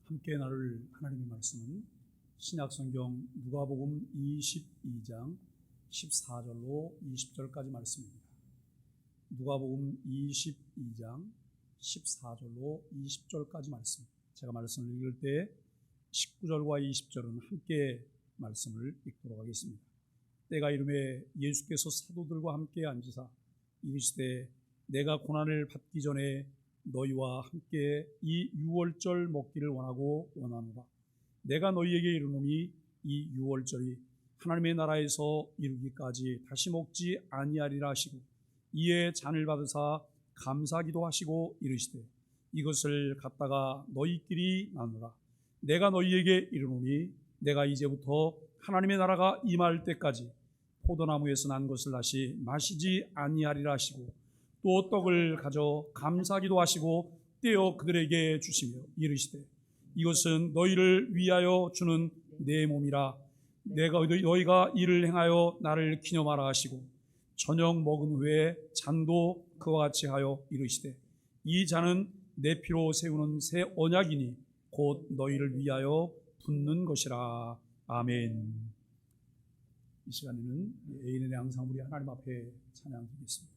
함께 나눌 하나님의 말씀은 신약성경 누가복음 22장 14절로 20절까지 말씀입니다. 누가복음 22장 14절로 20절까지 말씀. 제가 말씀을 읽을 때 19절과 20절은 함께 말씀을 읽도록 하겠습니다. 때가 이르매 예수께서 사도들과 함께 앉으사 이르시되 내가 고난을 받기 전에 너희와 함께 이 유월절 먹기를 원하노라. 내가 너희에게 이르노니 이 유월절이 하나님의 나라에서 이루기까지 다시 먹지 아니하리라 하시고 이에 잔을 받으사 감사기도 하시고 이르시되 이것을 갖다가 너희끼리 나누라. 내가 너희에게 이르노니 내가 이제부터 하나님의 나라가 임할 때까지 포도나무에서 난 것을 다시 마시지 아니하리라 하시고 또 떡을 가져 감사기도 하시고 떼어 그들에게 주시며 이르시되 이것은 너희를 위하여 주는 내 몸이라. 너희가 이를 행하여 나를 기념하라 하시고 저녁 먹은 후에 잔도 그와 같이 하여 이르시되 이 잔은 내 피로 세우는 새 언약이니 곧 너희를 위하여 붓는 것이라. 아멘. 이 시간에는 애인의 양상 우리 하나님 앞에 찬양드리겠습니다.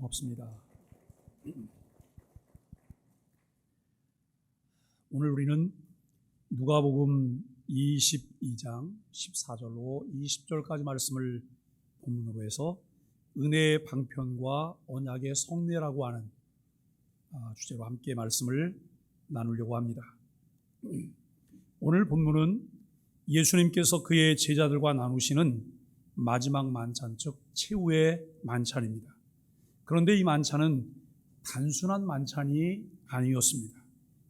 고맙습니다. 오늘 우리는 누가복음 22장 14절로 20절까지 말씀을 본문으로 해서 은혜의 방편과 언약의 성례라고 하는 주제로 함께 말씀을 나누려고 합니다. 오늘 본문은 예수님께서 그의 제자들과 나누시는 마지막 만찬, 즉 최후의 만찬입니다. 그런데 이 만찬은 단순한 만찬이 아니었습니다.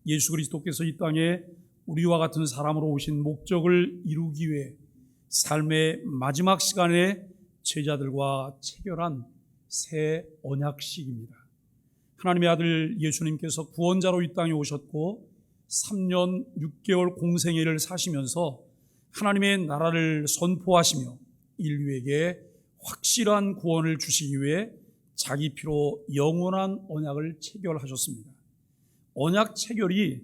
예수 그리스도께서 이 땅에 우리와 같은 사람으로 오신 목적을 이루기 위해 삶의 마지막 시간에 제자들과 체결한 새 언약식입니다. 하나님의 아들 예수님께서 구원자로 이 땅에 오셨고 3년 6개월 공생애를 사시면서 하나님의 나라를 선포하시며 인류에게 확실한 구원을 주시기 위해 자기 피로 영원한 언약을 체결하셨습니다. 언약 체결이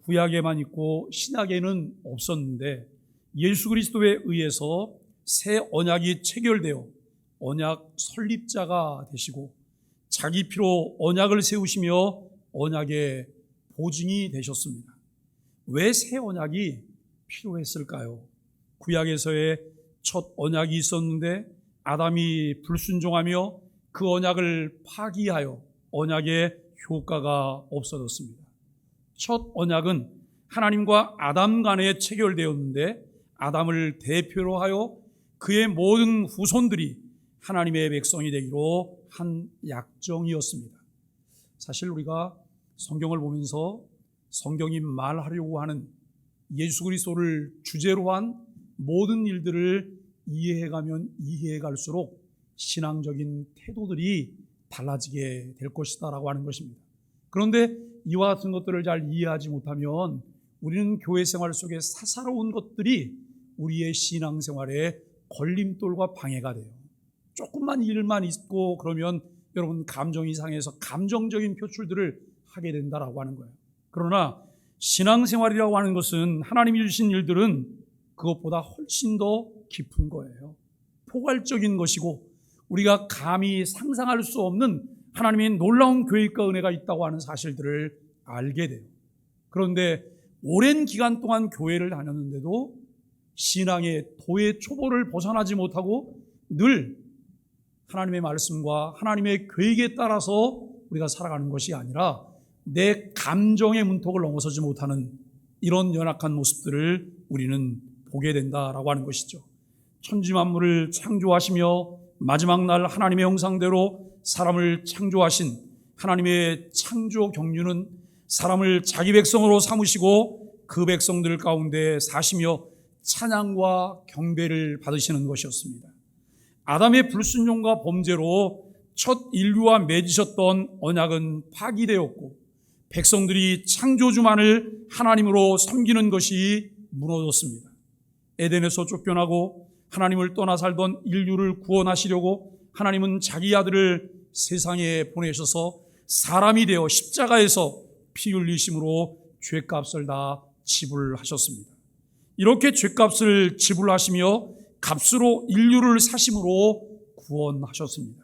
구약에만 있고 신약에는 없었는데 예수 그리스도에 의해서 새 언약이 체결되어 언약 설립자가 되시고 자기 피로 언약을 세우시며 언약의 보증이 되셨습니다. 왜 새 언약이 필요했을까요? 구약에서의 첫 언약이 있었는데 아담이 불순종하며 그 언약을 파기하여 언약의 효과가 없어졌습니다. 첫 언약은 하나님과 아담 간에 체결되었는데 아담을 대표로 하여 그의 모든 후손들이 하나님의 백성이 되기로 한 약정이었습니다. 사실 우리가 성경을 보면서 성경이 말하려고 하는 예수 그리스도를 주제로 한 모든 일들을 이해해가면 이해해갈수록 신앙적인 태도들이 달라지게 될 것이다 라고 하는 것입니다. 그런데 이와 같은 것들을 잘 이해하지 못하면 우리는 교회 생활 속에 사사로운 것들이 우리의 신앙생활에 걸림돌과 방해가 돼요. 조금만 일만 있고 그러면 여러분 감정이 상해서 감정적인 표출들을 하게 된다라고 하는 거예요. 그러나 신앙생활이라고 하는 것은 하나님이 주신 일들은 그것보다 훨씬 더 깊은 거예요. 포괄적인 것이고 우리가 감히 상상할 수 없는 하나님의 놀라운 계획과 은혜가 있다고 하는 사실들을 알게 돼요. 그런데 오랜 기간 동안 교회를 다녔는데도 신앙의 도의 초보를 벗어나지 못하고 늘 하나님의 말씀과 하나님의 계획에 따라서 우리가 살아가는 것이 아니라 내 감정의 문턱을 넘어서지 못하는 이런 연약한 모습들을 우리는 보게 된다라고 하는 것이죠. 천지 만물을 창조하시며 마지막 날 하나님의 형상대로 사람을 창조하신 하나님의 창조 경륜은 사람을 자기 백성으로 삼으시고 그 백성들 가운데 사시며 찬양과 경배를 받으시는 것이었습니다. 아담의 불순종과 범죄로 첫 인류와 맺으셨던 언약은 파기되었고 백성들이 창조주만을 하나님으로 섬기는 것이 무너졌습니다. 에덴에서 쫓겨나고 하나님을 떠나 살던 인류를 구원하시려고 하나님은 자기 아들을 세상에 보내셔서 사람이 되어 십자가에서 피 흘리심으로 죄값을 다 지불하셨습니다. 이렇게 죄값을 지불하시며 값으로 인류를 사심으로 구원하셨습니다.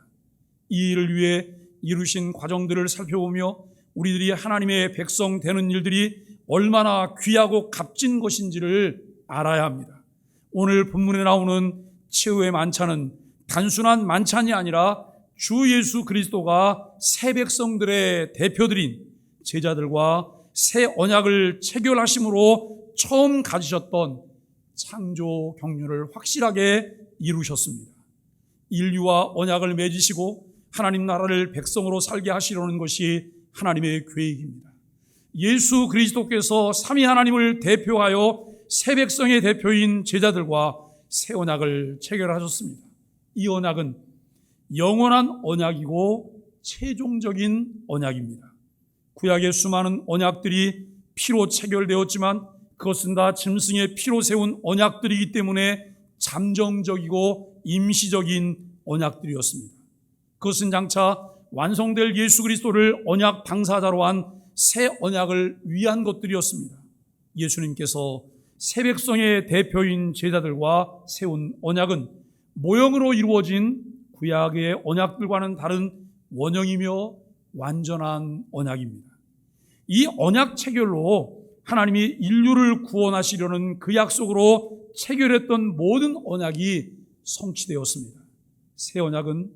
이 일을 위해 이루신 과정들을 살펴보며 우리들이 하나님의 백성 되는 일들이 얼마나 귀하고 값진 것인지를 알아야 합니다. 오늘 본문에 나오는 최후의 만찬은 단순한 만찬이 아니라 주 예수 그리스도가 새 백성들의 대표들인 제자들과 새 언약을 체결하심으로 처음 가지셨던 창조 경륜을 확실하게 이루셨습니다. 인류와 언약을 맺으시고 하나님 나라를 백성으로 살게 하시려는 것이 하나님의 계획입니다. 예수 그리스도께서 삼위 하나님을 대표하여 새 백성의 대표인 제자들과 새 언약을 체결하셨습니다. 이 언약은 영원한 언약이고 최종적인 언약입니다. 구약의 수많은 언약들이 피로 체결되었지만 그것은 다 짐승의 피로 세운 언약들이기 때문에 잠정적이고 임시적인 언약들이었습니다. 그것은 장차 완성될 예수 그리스도를 언약 당사자로 한 새 언약을 위한 것들이었습니다. 예수님께서 새 백성의 대표인 제자들과 세운 언약은 모형으로 이루어진 구약의 언약들과는 다른 원형이며 완전한 언약입니다. 이 언약 체결로 하나님이 인류를 구원하시려는 그 약속으로 체결했던 모든 언약이 성취되었습니다. 새 언약은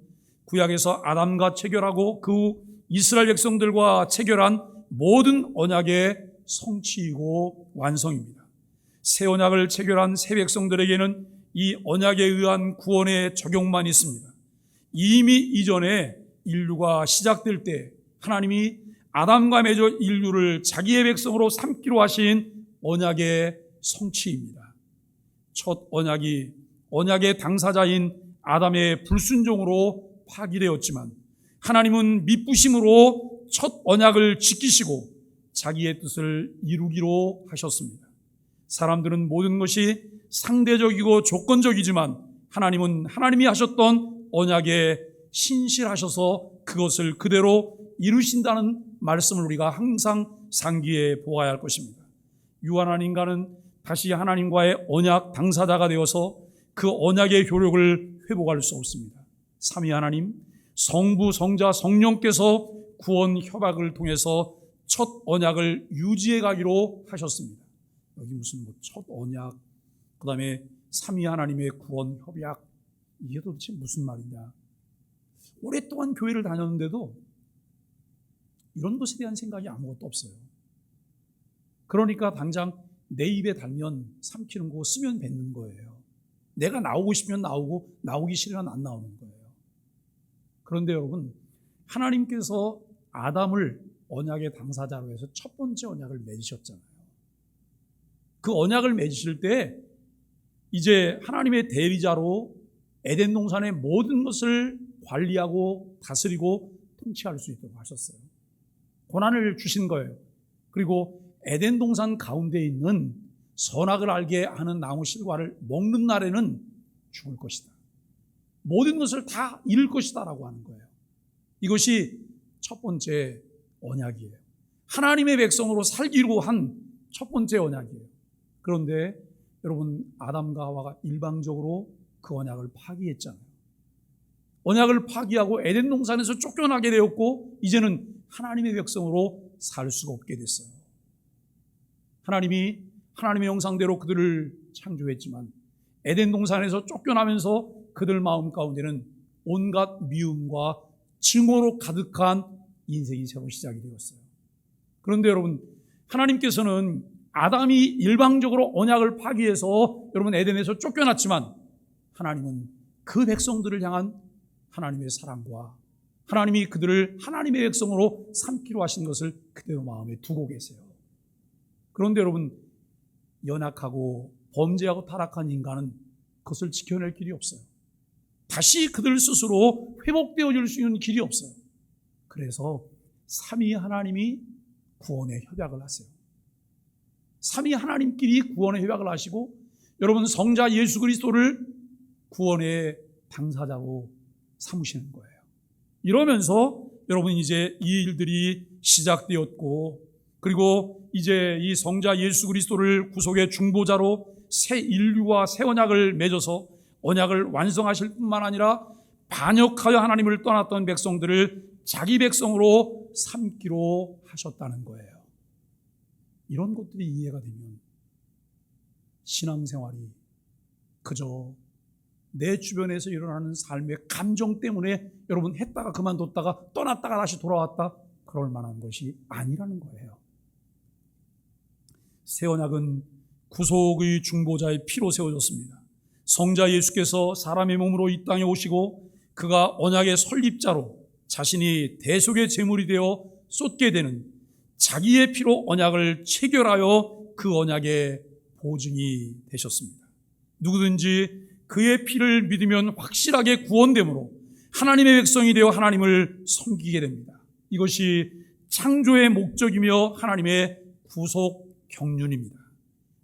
구약에서 아담과 체결하고 그 후 이스라엘 백성들과 체결한 모든 언약의 성취이고 완성입니다. 새 언약을 체결한 새 백성들에게는 이 언약에 의한 구원의 적용만 있습니다. 이미 이전에 인류가 시작될 때 하나님이 아담과 맺어 인류를 자기의 백성으로 삼기로 하신 언약의 성취입니다. 첫 언약이 언약의 당사자인 아담의 불순종으로 파기되었지만 하나님은 미쁘심으로 첫 언약을 지키시고 자기의 뜻을 이루기로 하셨습니다. 사람들은 모든 것이 상대적이고 조건적이지만 하나님은 하나님이 하셨던 언약에 신실하셔서 그것을 그대로 이루신다는 말씀을 우리가 항상 상기해 보아야 할 것입니다. 유한한 인간은 다시 하나님과의 언약 당사자가 되어서 그 언약의 효력을 회복할 수 없습니다. 삼위 하나님, 성부, 성자, 성령께서 구원 협약을 통해서 첫 언약을 유지해 가기로 하셨습니다. 여기 무슨 첫 언약, 그 다음에 삼위 하나님의 구원 협약, 이게 도대체 무슨 말이냐. 오랫동안 교회를 다녔는데도 이런 것에 대한 생각이 아무것도 없어요. 그러니까 당장 내 입에 달면 삼키는 거, 쓰면 뱉는 거예요. 내가 나오고 싶으면 나오고 나오기 싫으면 안 나오는 거예요. 그런데 여러분, 하나님께서 아담을 언약의 당사자로 해서 첫 번째 언약을 맺으셨잖아요. 그 언약을 맺으실 때 이제 하나님의 대리자로 에덴 동산의 모든 것을 관리하고 다스리고 통치할 수 있도록 하셨어요. 고난을 주신 거예요. 그리고 에덴 동산 가운데 있는 선악을 알게 하는 나무 실과를 먹는 날에는 죽을 것이다. 모든 것을 다 잃을 것이다 라고 하는 거예요. 이것이 첫 번째 언약이에요. 하나님의 백성으로 살기로 한 첫 번째 언약이에요. 그런데 여러분, 아담과 하와가 일방적으로 그 언약을 파기했잖아요. 언약을 파기하고 에덴 동산에서 쫓겨나게 되었고 이제는 하나님의 백성으로 살 수가 없게 됐어요. 하나님이 하나님의 형상대로 그들을 창조했지만 에덴 동산에서 쫓겨나면서 그들 마음 가운데는 온갖 미움과 증오로 가득한 인생이 새로 시작이 되었어요. 그런데 여러분, 하나님께서는 아담이 일방적으로 언약을 파기해서 여러분 에덴에서 쫓겨났지만 하나님은 그 백성들을 향한 하나님의 사랑과 하나님이 그들을 하나님의 백성으로 삼기로 하신 것을 그대로 마음에 두고 계세요. 그런데 여러분, 연약하고 범죄하고 타락한 인간은 그것을 지켜낼 길이 없어요. 다시 그들 스스로 회복되어질 수 있는 길이 없어요. 그래서 삼위 하나님이 구원의 협약을 하세요. 삼위 하나님끼리 구원의 협약을 하시고 여러분, 성자 예수 그리스도를 구원의 당사자로 삼으시는 거예요. 이러면서 여러분, 이제 이 일들이 시작되었고 그리고 이제 이 성자 예수 그리스도를 구속의 중보자로 새 인류와 새 언약을 맺어서 언약을 완성하실 뿐만 아니라 반역하여 하나님을 떠났던 백성들을 자기 백성으로 삼기로 하셨다는 거예요. 이런 것들이 이해가 되면 신앙생활이 그저 내 주변에서 일어나는 삶의 감정 때문에 여러분 했다가 그만뒀다가 떠났다가 다시 돌아왔다 그럴 만한 것이 아니라는 거예요. 새 언약은 구속의 중보자의 피로 세워졌습니다. 성자 예수께서 사람의 몸으로 이 땅에 오시고 그가 언약의 설립자로 자신이 대속의 제물이 되어 쏟게 되는 자기의 피로 언약을 체결하여 그 언약의 보증이 되셨습니다. 누구든지 그의 피를 믿으면 확실하게 구원되므로 하나님의 백성이 되어 하나님을 섬기게 됩니다. 이것이 창조의 목적이며 하나님의 구속 경륜입니다.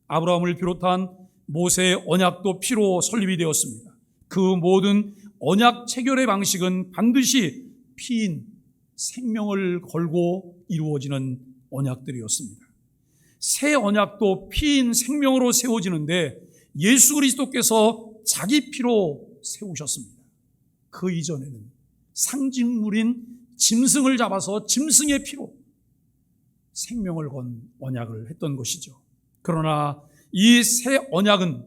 아브라함을 비롯한 모세의 언약도 피로 설립이 되었습니다. 그 모든 언약 체결의 방식은 반드시 피인 생명을 걸고 이루어지는 언약들이었습니다. 새 언약도 피인 생명으로 세워지는데 예수 그리스도께서 자기 피로 세우셨습니다. 그 이전에는 상징물인 짐승을 잡아서 짐승의 피로 생명을 건 언약을 했던 것이죠. 그러나 이 새 언약은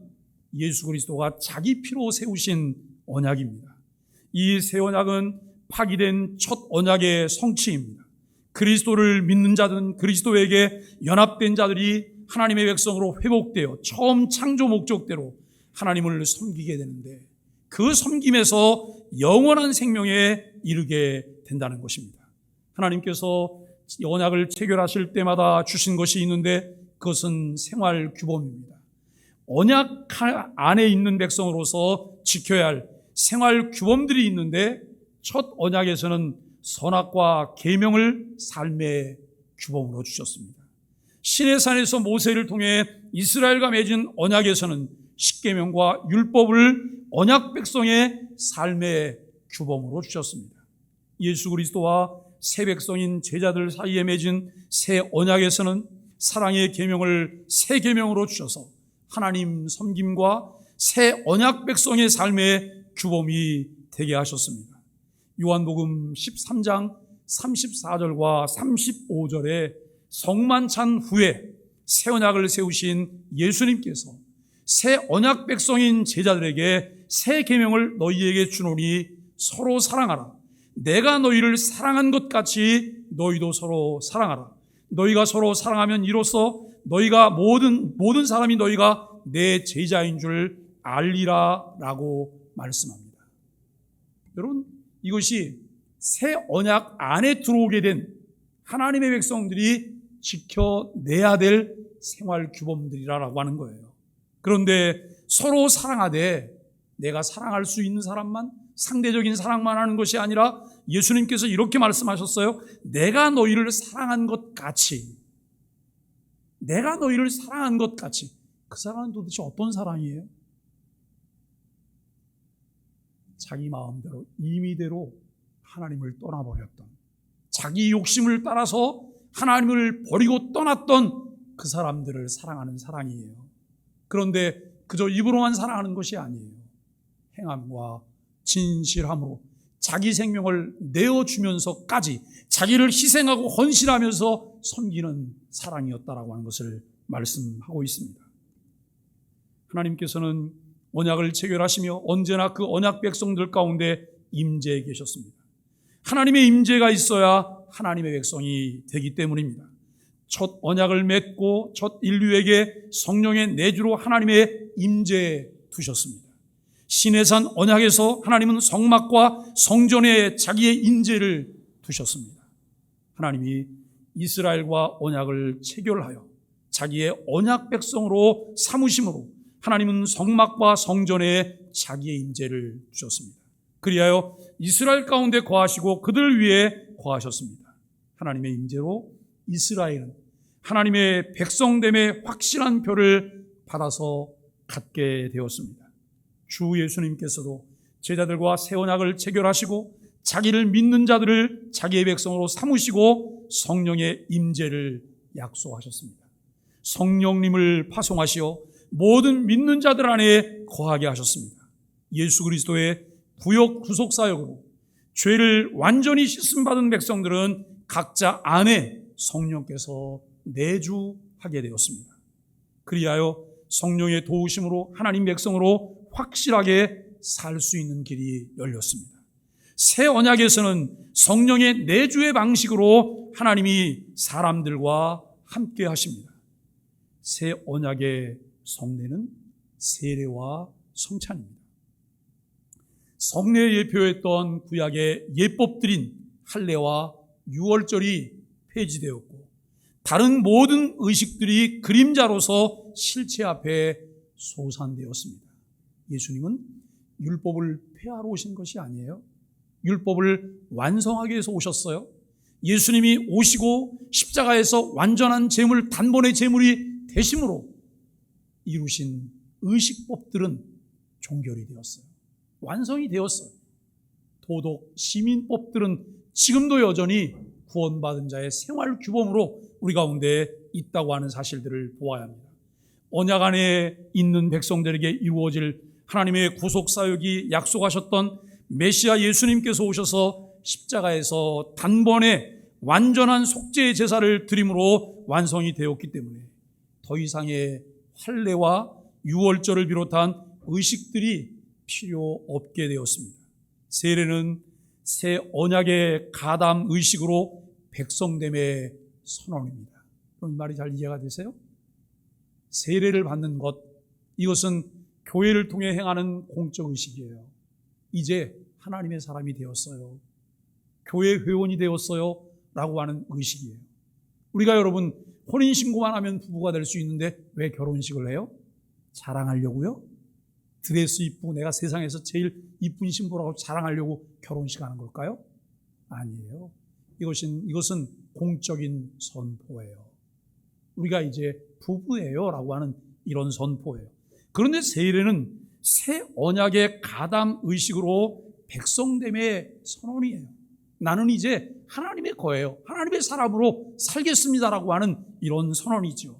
예수 그리스도가 자기 피로 세우신 언약입니다. 이 새 언약은 파기된 첫 언약의 성취입니다. 그리스도를 믿는 자들은 그리스도에게 연합된 자들이 하나님의 백성으로 회복되어 처음 창조 목적대로 하나님을 섬기게 되는데, 그 섬김에서 영원한 생명에 이르게 된다는 것입니다. 하나님께서 언약을 체결하실 때마다 주신 것이 있는데 그것은 생활 규범입니다. 언약 안에 있는 백성으로서 지켜야 할 생활 규범들이 있는데, 첫 언약에서는 선악과 계명을 삶의 규범으로 주셨습니다. 시내산에서 모세를 통해 이스라엘과 맺은 언약에서는 십계명과 율법을 언약 백성의 삶의 규범으로 주셨습니다. 예수 그리스도와 새 백성인 제자들 사이에 맺은 새 언약에서는 사랑의 계명을 새 계명으로 주셔서 하나님 섬김과 새 언약 백성의 삶의 규범이 되게 하셨습니다. 요한복음 13장 34절과 35절에 성만 찬 후에 새 언약을 세우신 예수님께서 새 언약 백성인 제자들에게 새 계명을 너희에게 주노니 서로 사랑하라. 내가 너희를 사랑한 것 같이 너희도 서로 사랑하라. 너희가 서로 사랑하면 이로써 너희가 모든 사람이 너희가 내 제자인 줄 알리라 라고 말씀합니다. 여러분, 이것이 새 언약 안에 들어오게 된 하나님의 백성들이 지켜내야 될 생활 규범들이라고 하는 거예요. 그런데 서로 사랑하되 내가 사랑할 수 있는 사람만, 상대적인 사랑만 하는 것이 아니라 예수님께서 이렇게 말씀하셨어요. 내가 너희를 사랑한 것 같이, 내가 너희를 사랑한 것 같이. 그 사랑은 도대체 어떤 사랑이에요? 자기 마음대로 임의대로 하나님을 떠나버렸던, 자기 욕심을 따라서 하나님을 버리고 떠났던 그 사람들을 사랑하는 사랑이에요. 그런데 그저 입으로만 사랑하는 것이 아니에요. 행함과 진실함으로 자기 생명을 내어주면서까지 자기를 희생하고 헌신하면서 섬기는 사랑이었다라고 하는 것을 말씀하고 있습니다. 하나님께서는 언약을 체결하시며 언제나 그 언약 백성들 가운데 임재해 계셨습니다. 하나님의 임재가 있어야 하나님의 백성이 되기 때문입니다. 첫 언약을 맺고 첫 인류에게 성령의 내주로 하나님의 임재에 두셨습니다. 시내산 언약에서 하나님은 성막과 성전에 자기의 임재를 두셨습니다. 하나님이 이스라엘과 언약을 체결하여 자기의 언약 백성으로 삼으심으로 하나님은 성막과 성전에 자기의 임재를 주셨습니다. 그리하여 이스라엘 가운데 거하시고 그들 위에 거하셨습니다. 하나님의 임재로 이스라엘은 하나님의 백성됨의 확실한 표를 받아서 갖게 되었습니다. 주 예수님께서도 제자들과 새 언약을 체결하시고 자기를 믿는 자들을 자기의 백성으로 삼으시고 성령의 임재를 약속하셨습니다. 성령님을 파송하시어 모든 믿는 자들 안에 거하게 하셨습니다. 예수 그리스도의 구역 구속 사역으로 죄를 완전히 씻음받은 백성들은 각자 안에 성령께서 내주하게 되었습니다. 그리하여 성령의 도우심으로 하나님 백성으로 확실하게 살 수 있는 길이 열렸습니다. 새 언약에서는 성령의 내주의 방식으로 하나님이 사람들과 함께 하십니다. 새 언약의 성례는 세례와 성찬입니다. 성례에 예표했던 구약의 예법들인 할례와 유월절이 폐지되었고 다른 모든 의식들이 그림자로서 실체 앞에 소산되었습니다. 예수님은 율법을 폐하러 오신 것이 아니에요. 율법을 완성하기 위해서 오셨어요. 예수님이 오시고 십자가에서 완전한 제물, 단번의 제물이 되심으로 이루신 의식법들은 종결이 되었어요. 완성이 되었어요. 도덕, 시민법들은 지금도 여전히 구원받은 자의 생활 규범으로 우리 가운데 있다고 하는 사실들을 보아야 합니다. 언약 안에 있는 백성들에게 이루어질 하나님의 구속사역이 약속하셨던 메시아 예수님께서 오셔서 십자가에서 단번에 완전한 속죄의 제사를 드림으로 완성이 되었기 때문에 더 이상의 할례와 유월절을 비롯한 의식들이 필요 없게 되었습니다. 세례는 새 언약의 가담 의식으로 백성됨의 선언입니다. 그럼 이 말이 잘 이해가 되세요? 세례를 받는 것, 이것은 교회를 통해 행하는 공적 의식이에요. 이제 하나님의 사람이 되었어요, 교회 회원이 되었어요 라고 하는 의식이에요. 우리가 여러분 혼인신고만 하면 부부가 될 수 있는데 왜 결혼식을 해요? 자랑하려고요? 드레스 입고 내가 세상에서 제일 이쁜 신부라고 자랑하려고 결혼식 하는 걸까요? 아니에요. 이것은 공적인 선포예요. 우리가 이제 부부예요 라고 하는 이런 선포예요. 그런데 세례는 새 언약의 가담 의식으로 백성됨의 선언이에요. 나는 이제 하나님의 거예요, 하나님의 사람으로 살겠습니다라고 하는 이런 선언이죠.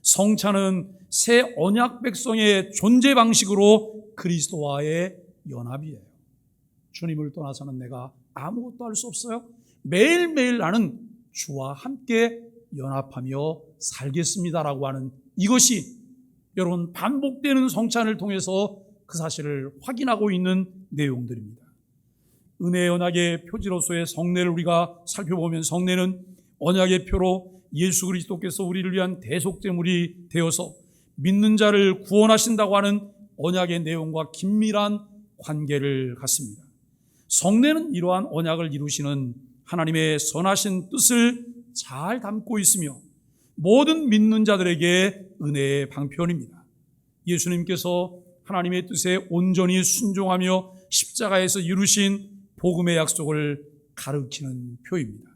성찬은 새 언약 백성의 존재 방식으로 그리스도와의 연합이에요. 주님을 떠나서는 내가 아무것도 할 수 없어요. 매일매일 나는 주와 함께 연합하며 살겠습니다라고 하는 이것이 여러분 반복되는 성찬을 통해서 그 사실을 확인하고 있는 내용들입니다. 은혜의 언약의 표지로서의 성례를 우리가 살펴보면, 성례는 언약의 표로 예수 그리스도께서 우리를 위한 대속제물이 되어서 믿는 자를 구원하신다고 하는 언약의 내용과 긴밀한 관계를 갖습니다. 성례는 이러한 언약을 이루시는 하나님의 선하신 뜻을 잘 담고 있으며 모든 믿는 자들에게 은혜의 방편입니다. 예수님께서 하나님의 뜻에 온전히 순종하며 십자가에서 이루신 복음의 약속을 가르치는 표입니다.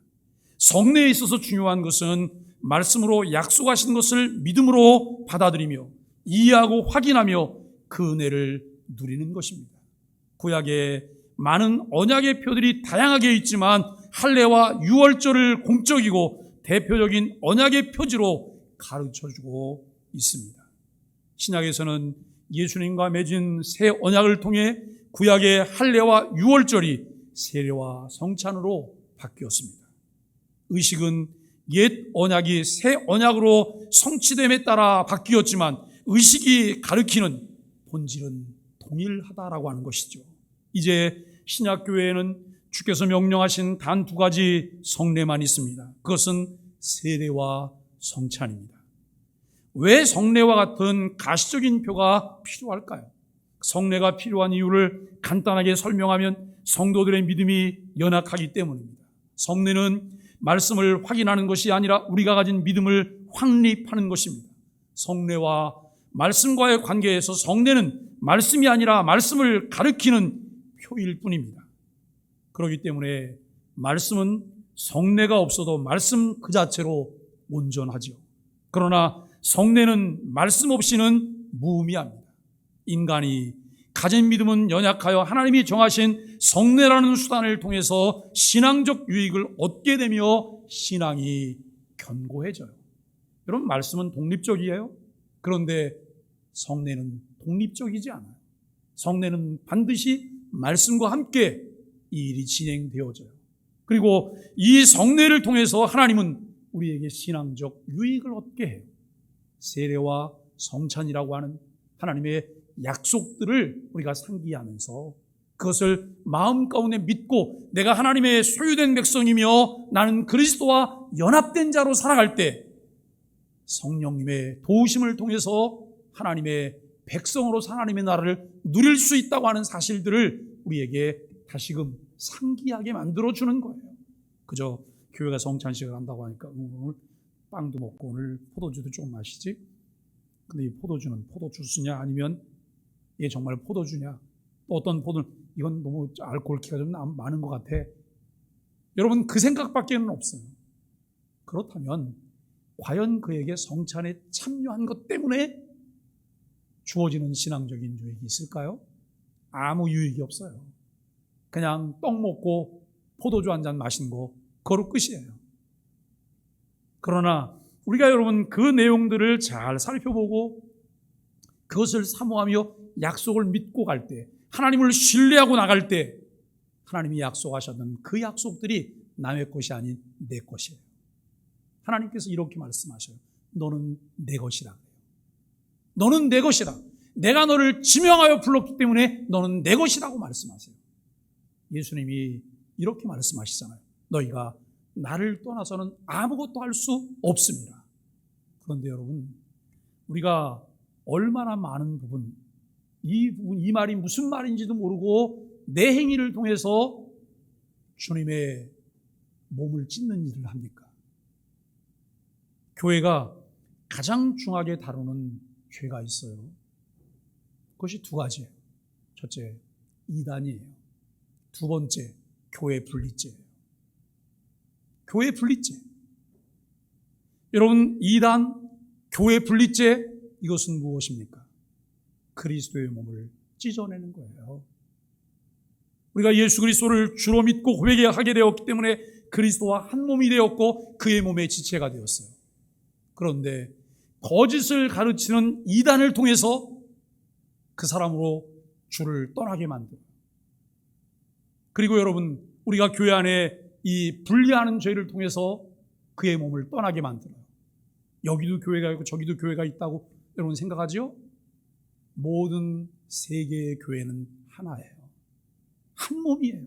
성례에 있어서 중요한 것은 말씀으로 약속하신 것을 믿음으로 받아들이며 이해하고 확인하며 그 은혜를 누리는 것입니다. 구약에 많은 언약의 표들이 다양하게 있지만 할례와 유월절을 공적이고 대표적인 언약의 표지로 가르쳐주고 있습니다. 신약에서는 예수님과 맺은 새 언약을 통해 구약의 할례와 유월절이 세례와 성찬으로 바뀌었습니다. 의식은 옛 언약이 새 언약으로 성취됨에 따라 바뀌었지만 의식이 가르치는 본질은 동일하다라고 하는 것이죠. 이제 신약교회에는 주께서 명령하신 단 두 가지 성례만 있습니다. 그것은 세례와 성찬입니다. 왜 성례와 같은 가시적인 표가 필요할까요? 성례가 필요한 이유를 간단하게 설명하면 성도들의 믿음이 연약하기 때문입니다. 성례는 말씀을 확인하는 것이 아니라 우리가 가진 믿음을 확립하는 것입니다. 성례와 말씀과의 관계에서 성례는 말씀이 아니라 말씀을 가리키는 표일 뿐입니다. 그렇기 때문에 말씀은 성례가 없어도 말씀 그 자체로 온전하죠. 그러나 성례는 말씀 없이는 무의미합니다. 인간이 가진 믿음은 연약하여 하나님이 정하신 성례라는 수단을 통해서 신앙적 유익을 얻게 되며 신앙이 견고해져요. 여러분, 말씀은 독립적이에요. 그런데 성례는 독립적이지 않아요. 성례는 반드시 말씀과 함께 이 일이 진행되어져요. 그리고 이 성례를 통해서 하나님은 우리에게 신앙적 유익을 얻게 해요. 세례와 성찬이라고 하는 하나님의 약속들을 우리가 상기하면서 그것을 마음 가운데 믿고 내가 하나님의 소유된 백성이며 나는 그리스도와 연합된 자로 살아갈 때 성령님의 도우심을 통해서 하나님의 백성으로 하나님의 나라를 누릴 수 있다고 하는 사실들을 우리에게 다시금 상기하게 만들어주는 거예요. 그저 교회가 성찬식을 한다고 하니까 오늘 빵도 먹고 오늘 포도주도 좀 마시지? 근데 이 포도주는 포도주스냐 아니면 이게 정말 포도주냐? 또 어떤 포도는 이건 너무 알코올기가 좀 많은 것 같아. 여러분, 그 생각밖에는 없어요. 그렇다면 과연 그에게 성찬에 참여한 것 때문에 주어지는 신앙적인 유익이 있을까요? 아무 유익이 없어요. 그냥 떡 먹고 포도주 한 잔 마신 거 그거로 끝이에요. 그러나 우리가 여러분 그 내용들을 잘 살펴보고 그것을 사모하며 약속을 믿고 갈 때, 하나님을 신뢰하고 나갈 때 하나님이 약속하셨던 그 약속들이 남의 것이 아닌 내 것이에요. 하나님께서 이렇게 말씀하셔요. 너는 내 것이라. 너는 내 것이라. 내가 너를 지명하여 불렀기 때문에 너는 내 것이라고 말씀하세요. 예수님이 이렇게 말씀하시잖아요. 너희가 나를 떠나서는 아무것도 할 수 없습니다. 그런데 여러분, 우리가 얼마나 많은 부분, 이 말이 무슨 말인지도 모르고 내 행위를 통해서 주님의 몸을 찢는 일을 합니까? 교회가 가장 중하게 다루는 죄가 있어요. 그것이 두 가지예요. 첫째, 이단이에요. 두 번째, 교회 분리죄예요. 교회 분리죄. 여러분, 이단, 교회 분리죄, 이것은 무엇입니까? 그리스도의 몸을 찢어내는 거예요. 우리가 예수 그리스도를 주로 믿고 고백하게 되었기 때문에 그리스도와 한 몸이 되었고 그의 몸의 지체가 되었어요. 그런데 거짓을 가르치는 이단을 통해서 그 사람으로 주를 떠나게 만들어요. 그리고 여러분, 우리가 교회 안에 이 분리하는 죄를 통해서 그의 몸을 떠나게 만들어요. 여기도 교회가 있고 저기도 교회가 있다고 여러분 생각하죠? 모든 세계의 교회는 하나예요. 한 몸이에요.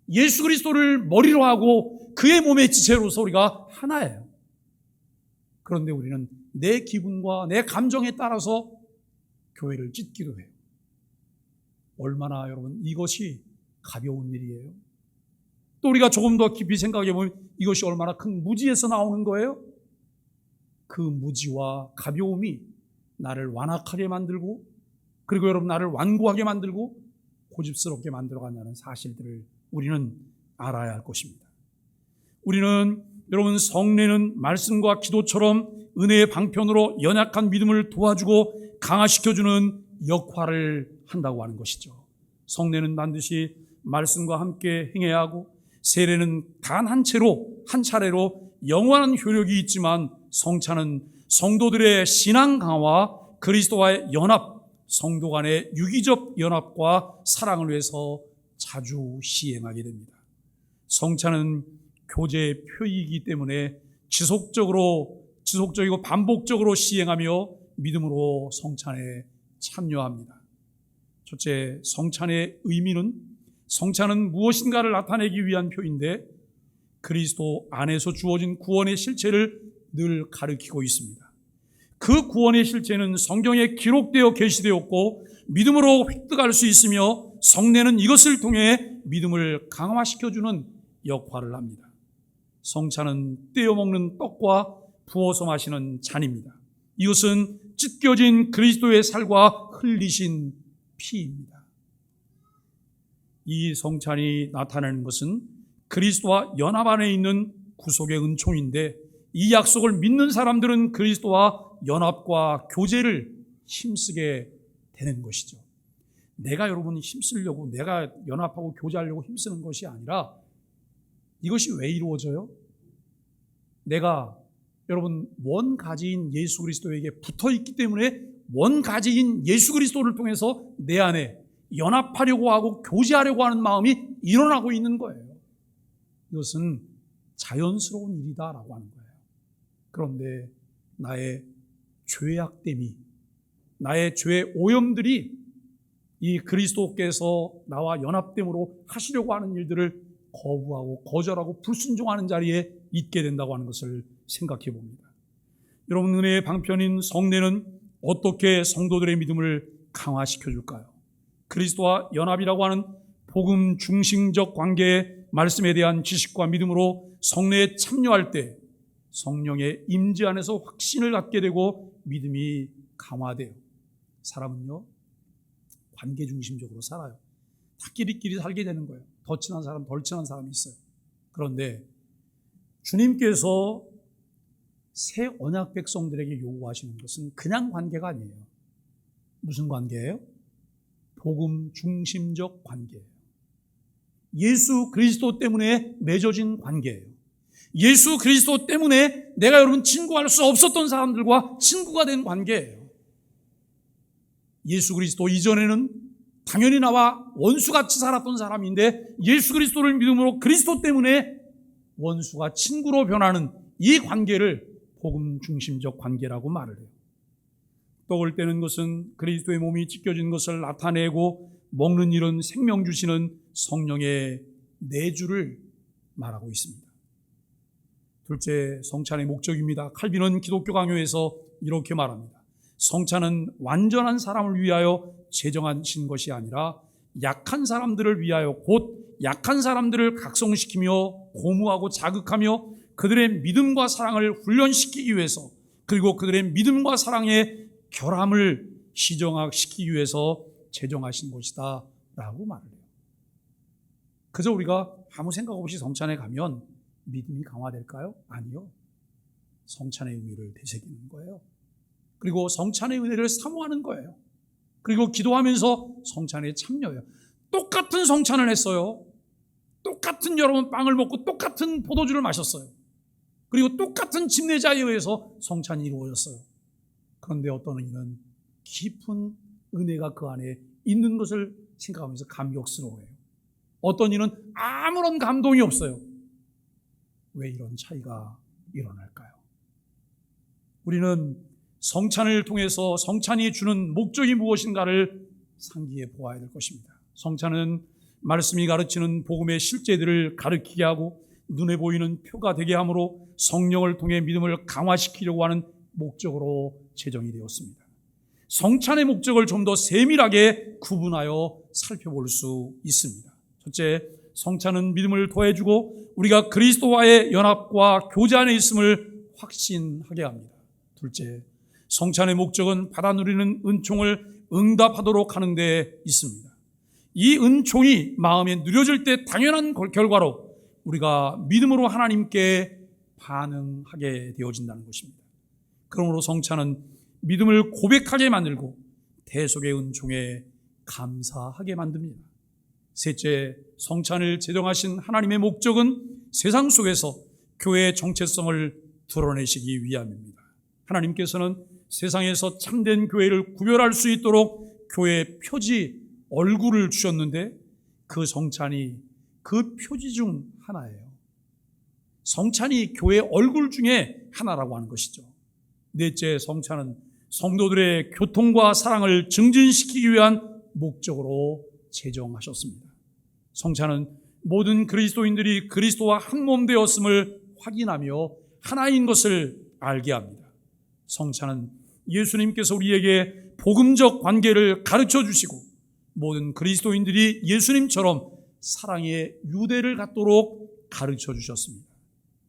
예수 그리스도를 머리로 하고 그의 몸의 지체로서 우리가 하나예요. 그런데 우리는 내 기분과 내 감정에 따라서 교회를 찢기도 해요. 얼마나 여러분 이것이 가벼운 일이에요. 또 우리가 조금 더 깊이 생각해 보면 이것이 얼마나 큰 무지에서 나오는 거예요. 그 무지와 가벼움이 나를 완악하게 만들고, 그리고 여러분 나를 완고하게 만들고 고집스럽게 만들어간다는 사실들을 우리는 알아야 할 것입니다. 우리는 여러분 성례는 말씀과 기도처럼 은혜의 방편으로 연약한 믿음을 도와주고 강화시켜주는 역할을 한다고 하는 것이죠. 성례는 반드시 말씀과 함께 행해야 하고, 세례는 단 한 차례로 영원한 효력이 있지만, 성찬은 성도들의 신앙 강화와 그리스도와의 연합, 성도 간의 유기적 연합과 사랑을 위해서 자주 시행하게 됩니다. 성찬은 교제의 표이기 때문에 지속적이고 반복적으로 시행하며 믿음으로 성찬에 참여합니다. 첫째, 성찬의 의미는, 성찬은 무엇인가를 나타내기 위한 표인데 그리스도 안에서 주어진 구원의 실체를 늘 가리키고 있습니다. 그 구원의 실체는 성경에 기록되어 계시되었고 믿음으로 획득할 수 있으며, 성례는 이것을 통해 믿음을 강화시켜주는 역할을 합니다. 성찬은 떼어 먹는 떡과 부어서 마시는 잔입니다. 이것은 찢겨진 그리스도의 살과 흘리신 피입니다. 이 성찬이 나타내는 것은 그리스도와 연합 안에 있는 구속의 은총인데, 이 약속을 믿는 사람들은 그리스도와 연합과 교제를 힘쓰게 되는 것이죠. 내가 여러분 힘쓰려고, 내가 연합하고 교제하려고 힘쓰는 것이 아니라, 이것이 왜 이루어져요? 내가 여러분 원가지인 예수 그리스도에게 붙어있기 때문에 원가지인 예수 그리스도를 통해서 내 안에 연합하려고 하고 교제하려고 하는 마음이 일어나고 있는 거예요. 이것은 자연스러운 일이다라고 하는 거예요. 그런데 나의 죄악됨이, 나의 죄의 오염들이 이 그리스도께서 나와 연합됨으로 하시려고 하는 일들을 거부하고 거절하고 불순종하는 자리에 있게 된다고 하는 것을 생각해 봅니다. 여러분, 은혜의 방편인 성례는 어떻게 성도들의 믿음을 강화시켜 줄까요? 그리스도와 연합이라고 하는 복음 중심적 관계의 말씀에 대한 지식과 믿음으로 성례에 참여할 때 성령의 임재 안에서 확신을 갖게 되고 믿음이 강화돼요. 사람은요, 관계 중심적으로 살아요. 다 끼리끼리 살게 되는 거예요. 더 친한 사람, 덜 친한 사람이 있어요. 그런데 주님께서 새 언약 백성들에게 요구하시는 것은 그냥 관계가 아니에요. 무슨 관계예요? 복음 중심적 관계예요. 예수 그리스도 때문에 맺어진 관계예요. 예수 그리스도 때문에 내가 여러분 친구할 수 없었던 사람들과 친구가 된 관계예요. 예수 그리스도 이전에는 당연히 나와 원수같이 살았던 사람인데 예수 그리스도를 믿음으로 그리스도 때문에 원수가 친구로 변하는 이 관계를 복음 중심적 관계라고 말을 해요. 떡을 떼는 것은 그리스도의 몸이 찢겨진 것을 나타내고 먹는 일은 생명 주시는 성령의 내주를 말하고 있습니다. 둘째, 성찬의 목적입니다. 칼빈은 기독교 강요에서 이렇게 말합니다. 성찬은 완전한 사람을 위하여 제정하신 것이 아니라 약한 사람들을 위하여 곧 약한 사람들을 각성시키며 고무하고 자극하며 그들의 믿음과 사랑을 훈련시키기 위해서, 그리고 그들의 믿음과 사랑의 결함을 시정시키기 위해서 제정하신 것이다 라고 말을 해요. 그저 우리가 아무 생각 없이 성찬에 가면 믿음이 강화될까요? 아니요. 성찬의 의미를 되새기는 거예요. 그리고 성찬의 은혜를 사모하는 거예요. 그리고 기도하면서 성찬에 참여해요. 똑같은 성찬을 했어요. 똑같은 여러분 빵을 먹고 똑같은 포도주를 마셨어요. 그리고 똑같은 집례자에 의해서 성찬이 이루어졌어요. 그런데 어떤 이는 깊은 은혜가 그 안에 있는 것을 생각하면서 감격스러워해요. 어떤 이는 아무런 감동이 없어요. 왜 이런 차이가 일어날까요? 우리는 성찬을 통해서 성찬이 주는 목적이 무엇인가를 상기해 보아야 될 것입니다. 성찬은 말씀이 가르치는 복음의 실제들을 가르치게 하고 눈에 보이는 표가 되게 함으로 성령을 통해 믿음을 강화시키려고 하는 목적으로 제정이 되었습니다. 성찬의 목적을 좀 더 세밀하게 구분하여 살펴볼 수 있습니다. 첫째, 성찬은 믿음을 더해주고 우리가 그리스도와의 연합과 교제 안에 있음을 확신하게 합니다. 둘째, 성찬의 목적은 받아 누리는 은총을 응답하도록 하는 데 있습니다. 이 은총이 마음에 누려질 때 당연한 결과로 우리가 믿음으로 하나님께 반응하게 되어진다는 것입니다. 그러므로 성찬은 믿음을 고백하게 만들고 대속의 은총에 감사하게 만듭니다. 셋째, 성찬을 제정하신 하나님의 목적은 세상 속에서 교회의 정체성을 드러내시기 위함입니다. 하나님께서는 세상에서 참된 교회를 구별할 수 있도록 교회의 표지, 얼굴을 주셨는데 그 성찬이 그 표지 중 하나예요. 성찬이 교회의 얼굴 중에 하나라고 하는 것이죠. 넷째, 성찬은 성도들의 교통과 사랑을 증진시키기 위한 목적으로 제정하셨습니다. 성찬은 모든 그리스도인들이 그리스도와 한 몸 되었음을 확인하며 하나인 것을 알게 합니다. 성찬은 예수님께서 우리에게 복음적 관계를 가르쳐 주시고 모든 그리스도인들이 예수님처럼 사랑의 유대를 갖도록 가르쳐 주셨습니다.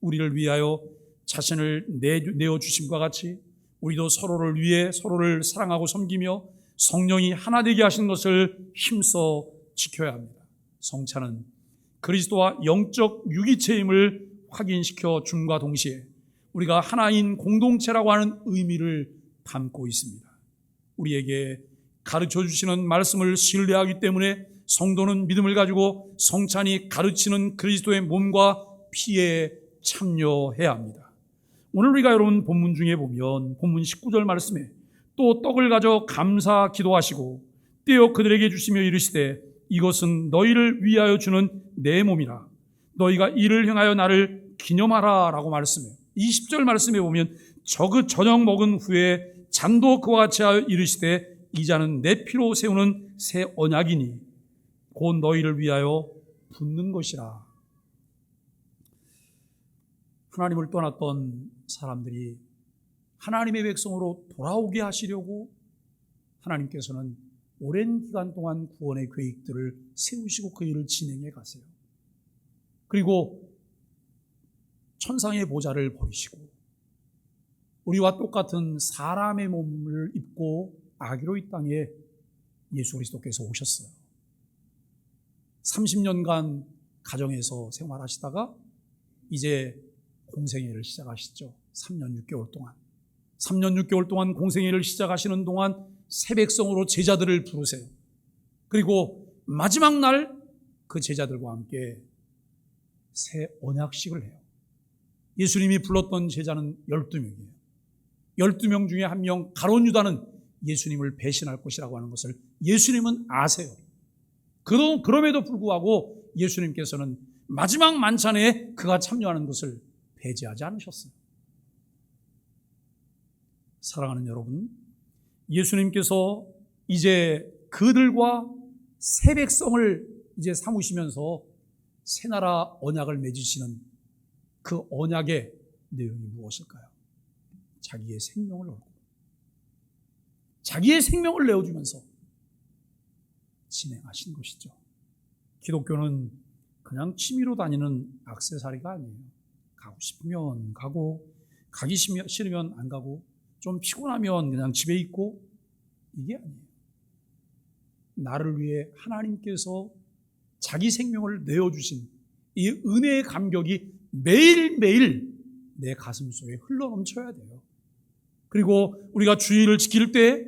우리를 위하여 자신을 내어주심과 같이 우리도 서로를 위해 서로를 사랑하고 섬기며 성령이 하나 되게 하신 것을 힘써 지켜야 합니다. 성찬은 그리스도와 영적 유기체임을 확인시켜 줌과 동시에 우리가 하나인 공동체라고 하는 의미를 담고 있습니다. 우리에게 가르쳐 주시는 말씀을 신뢰하기 때문에 성도는 믿음을 가지고 성찬이 가르치는 그리스도의 몸과 피에 참여해야 합니다. 오늘 우리가 여러분 본문 중에 보면 본문 19절 말씀에 또 떡을 가져 감사 기도하시고 떼어 그들에게 주시며 이르시되 이것은 너희를 위하여 주는 내 몸이라 너희가 이를 행하여 나를 기념하라 라고 말씀해요. 20절 말씀에 보면 저녁 먹은 후에 잔도 그와 같이 하여 이르시되 이 잔은 내 피로 세우는 새 언약이니 곧 너희를 위하여 붓는 것이라. 하나님을 떠났던 사람들이 하나님의 백성으로 돌아오게 하시려고 하나님께서는 오랜 기간 동안 구원의 계획들을 세우시고 그 일을 진행해 가세요. 그리고 천상의 보좌를 버리시고 우리와 똑같은 사람의 몸을 입고 아기로 이 땅에 예수 그리스도께서 오셨어요. 30년간 가정에서 생활하시다가 이제 공생애를 시작하시죠. 3년 6개월 동안. 3년 6개월 동안 공생애를 시작하시는 동안 새 백성으로 제자들을 부르세요. 그리고 마지막 날 그 제자들과 함께 새 언약식을 해요. 예수님이 불렀던 제자는 12명이에요. 12명 중에 한 명 가룟 유다는 예수님을 배신할 것이라고 하는 것을 예수님은 아세요. 그럼에도 불구하고 예수님께서는 마지막 만찬에 그가 참여하는 것을 배제하지 않으셨어요. 사랑하는 여러분, 예수님께서 이제 그들과 새 백성을 이제 삼으시면서 새 나라 언약을 맺으시는 그 언약의 내용이 무엇일까요? 자기의 생명을 걸고 자기의 생명을 내어주면서 진행하신 것이죠. 기독교는 그냥 취미로 다니는 액세서리가 아니에요. 가고 싶으면 가고, 가기 싫으면 안 가고, 좀 피곤하면 그냥 집에 있고, 이게 아니에요. 나를 위해 하나님께서 자기 생명을 내어주신 이 은혜의 감격이 매일매일 내 가슴 속에 흘러넘쳐야 돼요. 그리고 우리가 주일을 지킬 때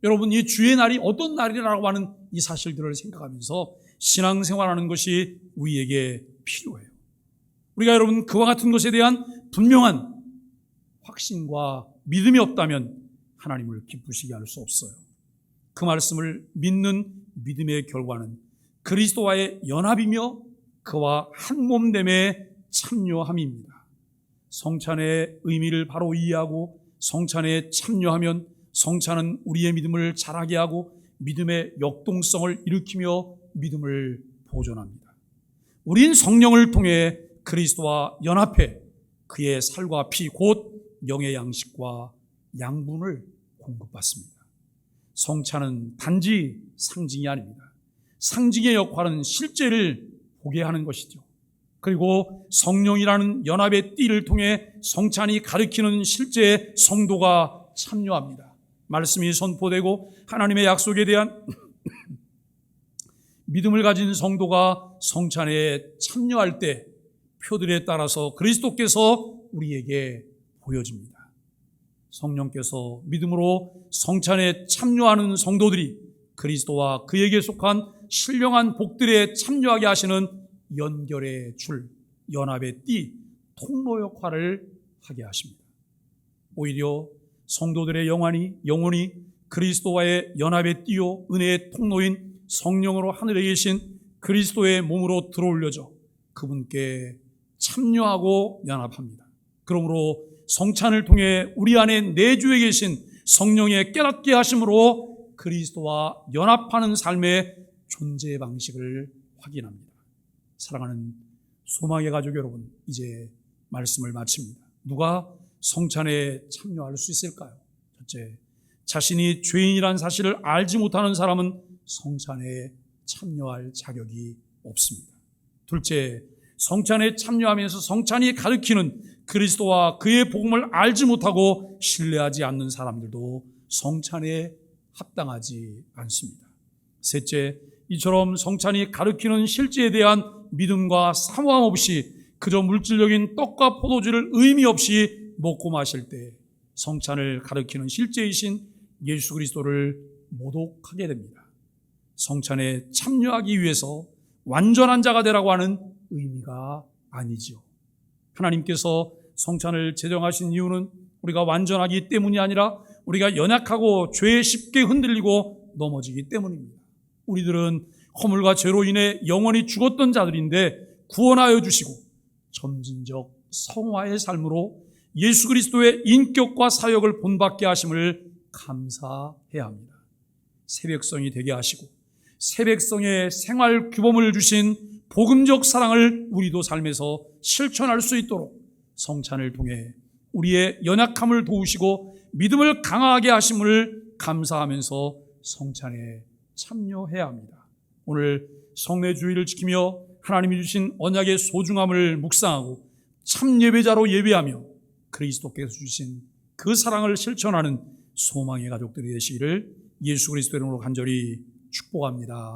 여러분, 이 주의 날이 어떤 날이라고 하는 이 사실들을 생각하면서 신앙생활하는 것이 우리에게 필요해요. 우리가 여러분 그와 같은 것에 대한 분명한 확신과 믿음이 없다면 하나님을 기쁘시게 할 수 없어요. 그 말씀을 믿는 믿음의 결과는 그리스도와의 연합이며 그와 한 몸됨에 참여함입니다. 성찬의 의미를 바로 이해하고 성찬에 참여하면 성찬은 우리의 믿음을 자라게 하고 믿음의 역동성을 일으키며 믿음을 보존합니다. 우린 성령을 통해 그리스도와 연합해 그의 살과 피 곧 영의 양식과 양분을 공급받습니다. 성찬은 단지 상징이 아닙니다. 상징의 역할은 실제를 보게 하는 것이죠. 그리고 성령이라는 연합의 띠를 통해 성찬이 가리키는 실제 성도가 참여합니다. 말씀이 선포되고 하나님의 약속에 대한 믿음을 가진 성도가 성찬에 참여할 때 표들에 따라서 그리스도께서 우리에게 보여집니다. 성령께서 믿음으로 성찬에 참여하는 성도들이 그리스도와 그에게 속한 신령한 복들에 참여하게 하시는 연결의 줄, 연합의 띠, 통로 역할을 하게 하십니다. 오히려 성도들의 영혼이 그리스도와의 연합의 띠요 은혜의 통로인 성령으로 하늘에 계신 그리스도의 몸으로 들어올려져 그분께 참여하고 연합합니다. 그러므로 성찬을 통해 우리 안에 내주에 계신 성령의 깨닫게 하심으로 그리스도와 연합하는 삶의 존재 방식을 확인합니다. 사랑하는 소망의 가족 여러분, 이제 말씀을 마칩니다. 누가 성찬에 참여할 수 있을까요? 첫째, 자신이 죄인이란 사실을 알지 못하는 사람은 성찬에 참여할 자격이 없습니다. 둘째, 성찬에 참여하면서 성찬이 가리키는 그리스도와 그의 복음을 알지 못하고 신뢰하지 않는 사람들도 성찬에 합당하지 않습니다. 셋째, 이처럼 성찬이 가리키는 실제에 대한 믿음과 사모함 없이 그저 물질적인 떡과 포도주를 의미 없이 먹고 마실 때 성찬을 가리키는 실제이신 예수 그리스도를 모독하게 됩니다. 성찬에 참여하기 위해서 완전한 자가 되라고 하는 의미가 아니죠. 하나님께서 성찬을 제정하신 이유는 우리가 완전하기 때문이 아니라 우리가 연약하고 죄에 쉽게 흔들리고 넘어지기 때문입니다. 우리들은 허물과 죄로 인해 영원히 죽었던 자들인데 구원하여 주시고 점진적 성화의 삶으로 예수 그리스도의 인격과 사역을 본받게 하심을 감사해야 합니다. 새백성이 되게 하시고 새백성의 생활 규범을 주신 복음적 사랑을 우리도 삶에서 실천할 수 있도록 성찬을 통해 우리의 연약함을 도우시고 믿음을 강하게 하심을 감사하면서 성찬에 참여해야 합니다. 오늘 성례 주일을 지키며 하나님이 주신 언약의 소중함을 묵상하고 참 예배자로 예배하며 그리스도께서 주신 그 사랑을 실천하는 소망의 가족들이 되시기를 예수 그리스도의 이름으로 간절히 축복합니다.